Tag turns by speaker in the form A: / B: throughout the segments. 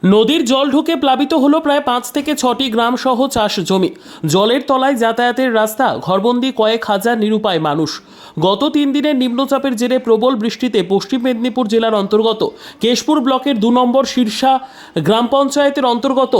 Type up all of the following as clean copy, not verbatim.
A: নদীর জল ঢুকে প্লাবিত হলো প্রায় 5 থেকে 6টি গ্রাম সহ চাষ জমি। জলের তলায় যাতায়াতের রাস্তা, ঘরবন্দি কয়েক হাজার নিরুপায় মানুষ। গত 3 দিনের নিম্নচাপের জেরে প্রবল বৃষ্টিতে পশ্চিম মেদিনীপুর জেলার অন্তর্গত কেশপুর ব্লকের 2 নম্বর শীর্ষা গ্রাম পঞ্চায়েতের অন্তর্গত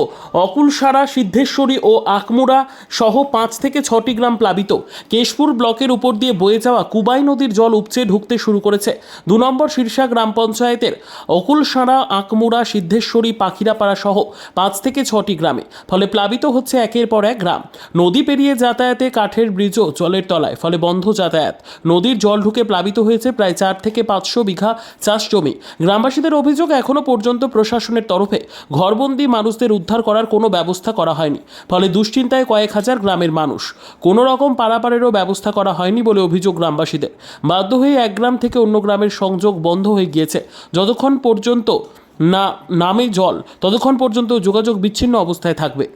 A: অকুলসারা, সিদ্ধেশ্বরী ও আকমুড়া সহ 5 থেকে 6টি গ্রাম প্লাবিত। কেশপুর ব্লকের উপর দিয়ে বয়ে যাওয়া কুবাই নদীর জল উপচে ঢুকতে শুরু করেছে 2 নম্বর শীর্ষা গ্রাম পঞ্চায়েতের অকুলসারা, আকমুড়া, সিদ্ধেশ্বরী, পাখিরাপাড়া সহ 5 থেকে 6টি গ্রামে। ফলে প্লাবিত হচ্ছে একের পর এক গ্রাম। নদী পেরিয়ে যাতায়াতে কাঠের ব্রিজও জলের তলায়, ফলে বন্ধ যাতায়াত। নদীর জল ঢুকে প্লাবিত হয়েছে প্রায় 4 থেকে 500 বিঘা চাষ জমি। গ্রামবাসীদের অভিযোগ, এখনো পর্যন্ত প্রশাসনের তরফে ঘরবন্দি মানুষদের উদ্ধার করার কোনো ব্যবস্থা করা হয়নি। ফলে দুশ্চিন্তায় কয়েক হাজার গ্রামের মানুষ। কোনো রকম পারাপারেরও ব্যবস্থা করা হয়নি বলে অভিযোগ গ্রামবাসীদের। বাধ্য হয়ে এক গ্রাম থেকে অন্য গ্রামের সংযোগ বন্ধ হয়ে গিয়েছে। যতক্ষণ পর্যন্ত না নামে জল, ততক্ষণ পর্যন্ত যোগাযোগ বিচ্ছিন্ন অবস্থায় থাকবে।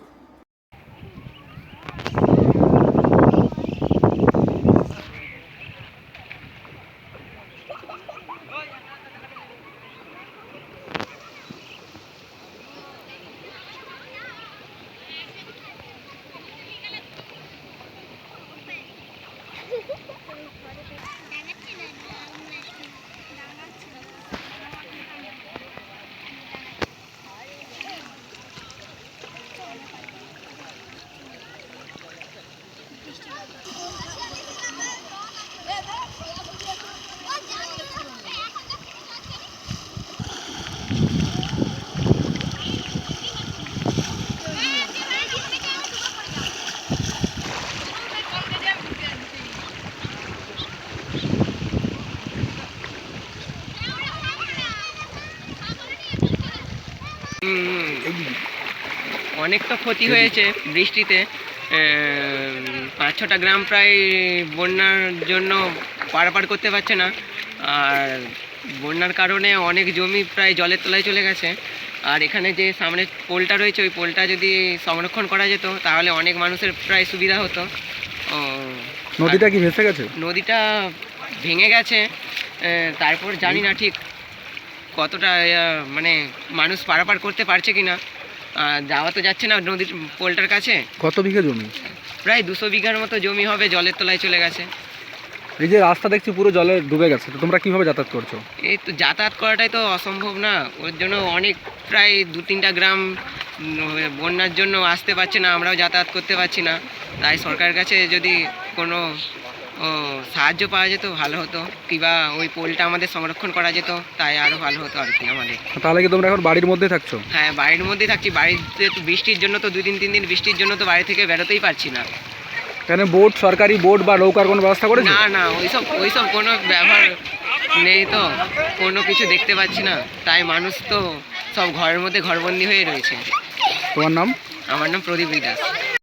B: অনেক তো ক্ষতি হয়েছে বৃষ্টিতে। 5-6টা গ্রাম প্রায় বন্যার জন্য পারাপার করতে পারছে না। আর বন্যার কারণে অনেক জমি প্রায় জলের তলায় চলে গেছে। আর এখানে যে সামনে পোলটা রয়েছে, ওই পোলটা যদি সংরক্ষণ করা যেত তাহলে অনেক মানুষের প্রায় সুবিধা হতো।
C: নদীটা কি ভেসে গেছে?
B: নদীটা ভেঙে গেছে। তারপর জানি না ঠিক কতটা মানে মানুষ পারাপার করতে পারছে কিনা। যাওয়া তো যাচ্ছে না নদীর পোলটার কাছে।
C: কত বিঘা জমি?
B: প্রায় 200 বিঘার মতো জমি হবে, জলের তলায় চলে গেছে।
C: এই যে রাস্তা দেখছি পুরো জলে ডুবে গেছে, তো তোমরা কিভাবে যাতায়াত করছো?
B: এই তো যাতায়াত করাটাই তো অসম্ভব না, ওর জন্য অনেক প্রায় 2-3টা গ্রাম বন্যার জন্য আসতে পারছে না, আমরাও যাতায়াত করতে পারছি না। তাই সরকারের কাছে যদি কোনো সাহায্য পাওয়া যেত ভালো হতো, কিংবা ওই পোলটা আমাদের সংরক্ষণ করা যেত, তাই আরও ভালো হতো আর কি আমাদের।
C: তাহলে কি তোমরা এখন বাড়ির মধ্যে থাকছো?
B: হ্যাঁ, বাড়ির মধ্যেই থাকছি। বাড়িতে তো বৃষ্টির জন্য তো 2-3 দিন বৃষ্টির জন্য তো বাড়ি থেকে বেরোতেই পারছি না।
C: কেন বোট, সরকারি বোট বা নৌকার কোনো ব্যবস্থা করেছে?
B: না না, ওইসব কোনো ব্যবহার নেই, তো কোনো কিছু দেখতে পাচ্ছি না। তাই মানুষ তো সব ঘরের মধ্যে ঘরবন্দি হয়ে রয়েছে।
C: তোমার নাম?
B: আমার নাম প্রদীপ দাস।